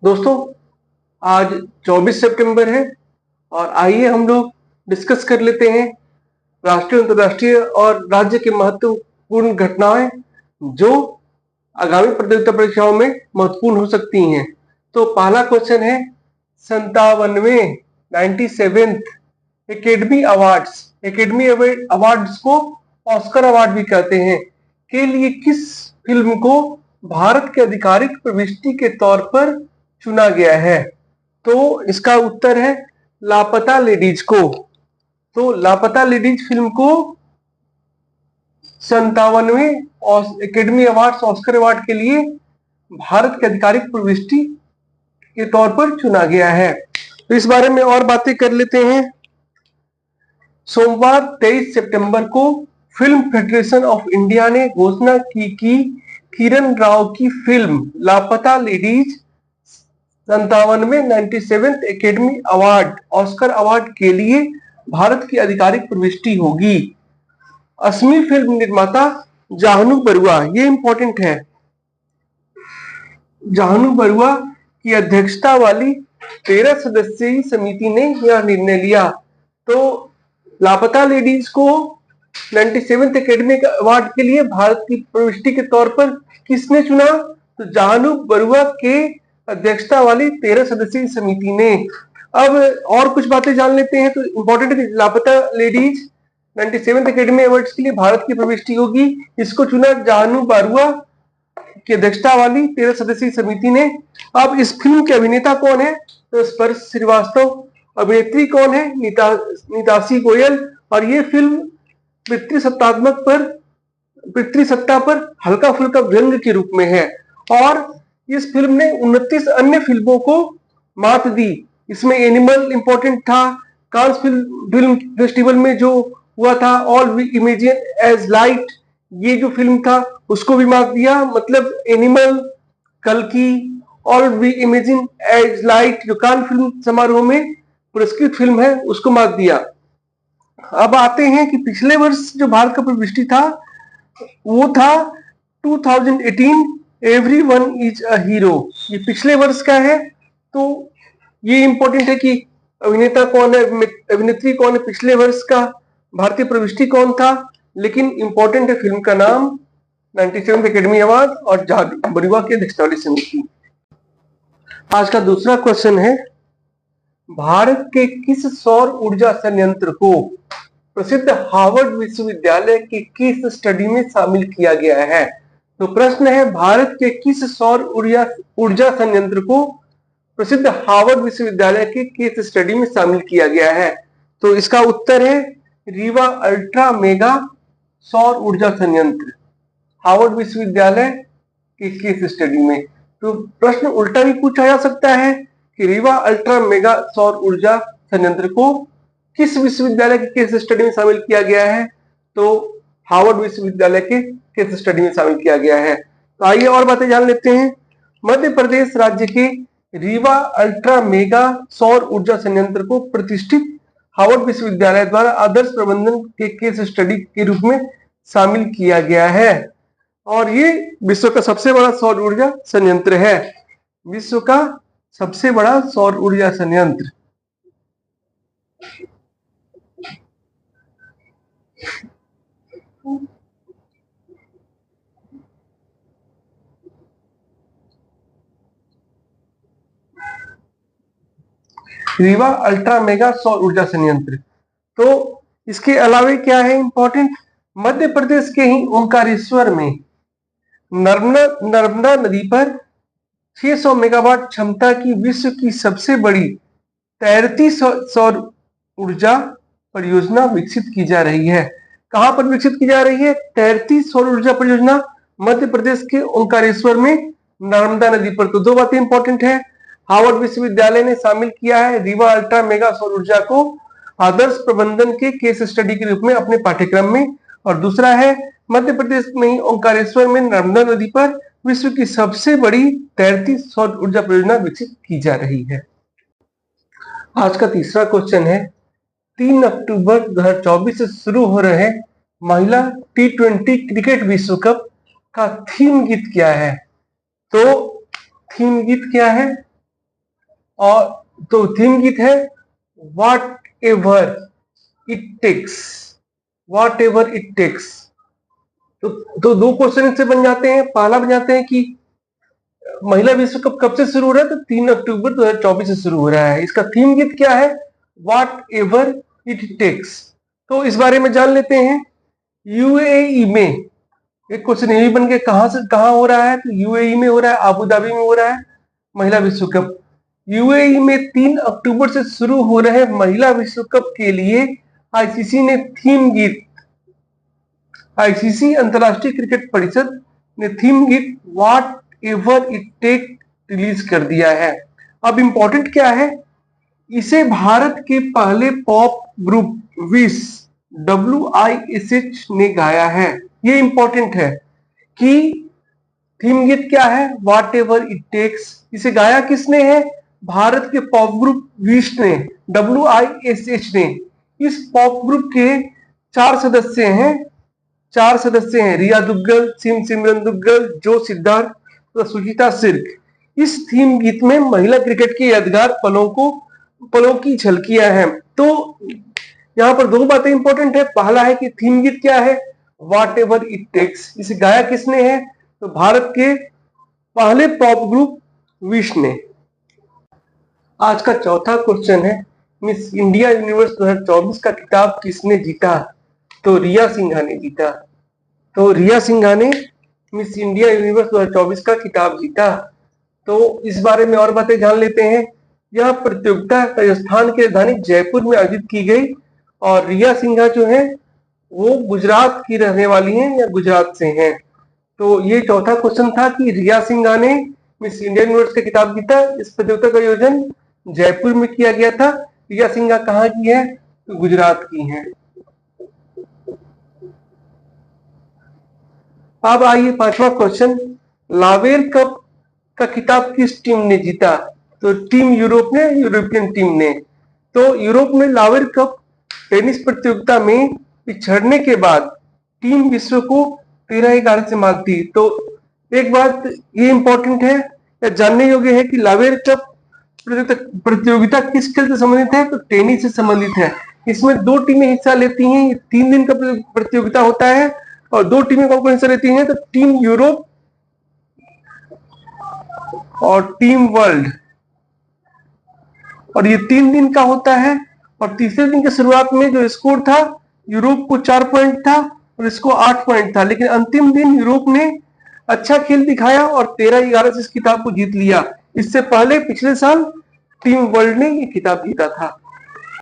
दोस्तों, आज 24 सितंबर है और आइए हम लोग डिस्कस कर लेते हैं राष्ट्रीय, अंतर्राष्ट्रीय और राज्य के महत्वपूर्ण घटनाएं जो आगामी प्रतियोगिता परीक्षाओं में महत्वपूर्ण हो सकती हैं। तो पहला क्वेश्चन है 57वें 97th एकेडमी अवार्ड्स को ऑस्कर अवार्ड भी कहते हैं के लिए किस फिल्म को भारत के आधिकारिक प्रविष्टि के तौर पर चुना गया है? तो इसका उत्तर है लापता लेडीज को। तो लापता लेडीज फिल्म को 57वें एकेडमी अवार्ड ऑस्कर अवार्ड के लिए भारत के आधिकारिक प्रविष्टि के तौर पर चुना गया है। तो इस बारे में और बातें कर लेते हैं। सोमवार 23 सितंबर को फिल्म फेडरेशन ऑफ इंडिया ने घोषणा की कि किरण राव की फिल्म लापता लेडीज 57वें 97th Academy Award Oscar award के लिए भारत की आधिकारिक प्रविष्टि होगी। असमी फिल्म निर्माता जाहनु बरुआ, ये इंपॉर्टेंट है, जाहनु बरुआ की अध्यक्षता वाली 13 सदस्यीय समिति ने यह निर्णय लिया। तो लापता लेडीज को 97th एकेडमी अवार्ड के लिए भारत की प्रविष्टि के तौर पर किसने चुना? तो जाहनु बरुआ के अध्यक्षता वाली 13 सदस्यीय समिति ने। अब और कुछ बातें जान लेते हैं। तो इंपॉर्टेंट है, लापता लेडीज 97th एकेडमी अवार्ड्स के लिए भारत की प्रविष्टि होगी। इसको चुना जाहनु बरुआ की अध्यक्षता वाली 13 सदस्यीय समिति ने। अब इस फिल्म के अभिनेता कौन है? तो स्पर्श श्रीवास्तव। अभिनेत्री कौन है? नीताशी गोयल। और ये फिल्म पितृसत्ता पर हल्का फुल्का व्यंग के रूप में है और इस फिल्म ने 29 अन्य फिल्मों को मात दी। इसमें एनिमल इंपॉर्टेंट था, कांस फिल्म फेस्टिवल में जो हुआ था, All We Imagine as Light, ये जो फिल्म था उसको भी मात दिया। मतलब एनिमल, कल्कि, All We Imagine as Light जो कान फिल्म समारोह में पुरस्कृत फिल्म है उसको मात दिया। अब आते हैं कि पिछले वर्ष जो भारत का प्रविष्टि था वो था 2018 एवरीवन इज अ हीरो। ये पिछले वर्ष का है। तो ये इंपॉर्टेंट है कि अभिनेता कौन है, अभिनेत्री कौन है, पिछले वर्ष का भारतीय प्रविष्टि कौन था। लेकिन इंपॉर्टेंट है फिल्म का नाम, 97th एकेडमी अवार्ड और जाहनु बरुआ की अध्यक्षता वाली समिति। आज का दूसरा क्वेश्चन है भारत के किस सौर ऊर्जा संयंत्र को प्रसिद्ध हार्वर्ड विश्वविद्यालय के केस स्टडी में शामिल किया गया है? तो प्रश्न है भारत के किस सौर ऊर्जा संयंत्र को प्रसिद्ध हार्वर्ड विश्वविद्यालय के केस स्टडी में शामिल किया गया है? तो इसका उत्तर है रीवा अल्ट्रा मेगा सौर ऊर्जा संयंत्र, हार्वर्ड विश्वविद्यालय के केस स्टडी में। तो प्रश्न उल्टा भी पूछा जा सकता है कि रीवा अल्ट्रा मेगा सौर ऊर्जा संयंत्र को किस विश्वविद्यालय के केस स्टडी में शामिल किया गया है? तो हार्वर्ड विश्वविद्यालय के केस स्टडी में शामिल किया गया है। तो आइए और बातें जान लेते हैं। मध्य प्रदेश राज्य के रीवा अल्ट्रा मेगा सौर ऊर्जा संयंत्र को प्रतिष्ठित हार्वर्ड विश्वविद्यालय द्वारा आदर्श प्रबंधन के केस स्टडी के रूप में शामिल किया गया है और ये विश्व का सबसे बड़ा सौर ऊर्जा संयंत्र है। विश्व का सबसे बड़ा सौर ऊर्जा संयंत्र। रीवा अल्ट्रा मेगा सौर ऊर्जा संयंत्र। तो इसके अलावे क्या है इंपॉर्टेंट? मध्य प्रदेश के ही ओंकारेश्वर में नर्मदा नदी पर 600 मेगावाट क्षमता की विश्व की सबसे बड़ी तैरती सौर ऊर्जा परियोजना विकसित की जा रही है। कहां पर विकसित की जा रही है? तैरती सौर ऊर्जा परियोजना मध्य प्रदेश के ओंकारेश्वर में नर्मदा नदी पर। तो दो बातें इंपॉर्टेंट है, हार्वर्ड विश्वविद्यालय ने शामिल किया है रीवा अल्ट्रा मेगा सौर ऊर्जा को आदर्श प्रबंधन के केस स्टडी के रूप में अपने पाठ्यक्रम में, और दूसरा है मध्य प्रदेश में ही ओंकारेश्वर में नर्मदा नदी पर विश्व की सबसे बड़ी तैरती सौर ऊर्जा परियोजना विकसित की जा रही है। आज का तीसरा क्वेश्चन है 3 अक्टूबर 2024 से शुरू हो रहे महिला T20 क्रिकेट विश्व कप का थीम गीत क्या है? तो थीम गीत क्या है? और तो थीम गीत है whatever it takes, whatever it takes. तो दो क्वेश्चन इससे बन जाते हैं। पहला बन जाते हैं कि महिला विश्व कप कब से शुरू हो रहा है, तो 3 अक्टूबर 2024 से शुरू हो रहा है। इसका थीम गीत क्या है, व्हाट एवर इट टेक्स। तो इस बारे में जान लेते हैं। यूएई में एक क्वेश्चन ये भी बन गया, कहां से कहां हो रहा है, तो यूएई में हो रहा है, आबू धाबी में हो रहा है महिला विश्व कप। यूएई में 3 अक्टूबर से शुरू हो रहे महिला विश्व कप के लिए आईसीसी ने थीम गीत, आईसीसी अंतरराष्ट्रीय क्रिकेट परिषद ने थीम गीत whatever it take release कर दिया है। अब इंपॉर्टेंट क्या है, इसे भारत के पहले पॉप ग्रुप विश WISH ने गाया है। ये इंपॉर्टेंट है कि थीम गीत क्या है, व्हाट एवर इट टेक्स। इसे गाया किसने है, भारत के पॉप ग्रुप विश ने, WISH ने। इस पॉप ग्रुप के 4 सदस्य हैं, रिया दुग्गल, सिमरन दुग्गल, जो सिद्धार्थ, सुचिता सिर्क। इस थीम गीत में महिला क्रिकेट के यादगार पलों की झलकियां हैं। तो यहाँ पर दो बातें इंपॉर्टेंट है। पहला है कि थीम गीत क्या है, व्हाट एवर इट टेक्स। इसे गाया किसने है, तो भारत के पहले पॉप ग्रुप विश ने। आज का चौथा क्वेश्चन है, मिस इंडिया यूनिवर्स 2024 का खिताब किसने जीता, तो रिया सिंघा ने जीता। तो रिया सिंघा ने मिस इंडिया यूनिवर्स 2024 का खिताब जीता। तो इस बारे में और बातें जान लेते हैं। यह प्रतियोगिता राजस्थान के राजधानी जयपुर में आयोजित की गई और रिया सिंघा जो है वो गुजरात की रहने वाली हैं या गुजरात से हैं। तो ये चौथा क्वेश्चन था कि रिया सिंघा ने मिस इंडिया यूनिवर्स का खिताब जीता। इस प्रतियोगिता का आयोजन जयपुर में किया गया था। रिया सिंघा कहाँ की है, तो गुजरात की हैं। अब आइए पांचवा क्वेश्चन, लावेर कप का खिताब किस टीम ने जीता, तो टीम यूरोप ने, यूरोपियन टीम ने। तो यूरोप में लावेर कप टेनिस प्रतियोगिता में पिछड़ने के बाद टीम विश्व को 13-11 से मात दी। तो एक बात ये इंपॉर्टेंट है या जानने योग्य है कि लावेर कप प्रतियोगिता किस खेल से संबंधित है, तो टेनिस से संबंधित है। इसमें 2 टीमें हिस्सा लेती हैं। ये 3 दिन का प्रतियोगिता होता है और 2 टीमें कौन कौन हिस्सा लेती हैं, तो टीम यूरोप और टीम वर्ल्ड। और ये 3 दिन का होता है और तीसरे दिन की शुरुआत में जो स्कोर था, यूरोप को 4 पॉइंट था और इसको 8 पॉइंट था। लेकिन अंतिम दिन यूरोप ने अच्छा खेल दिखाया और 13-11 से इस खिताब को जीत लिया। इससे पहले पिछले साल टीम वर्ल्ड ने ये खिताब जीता था।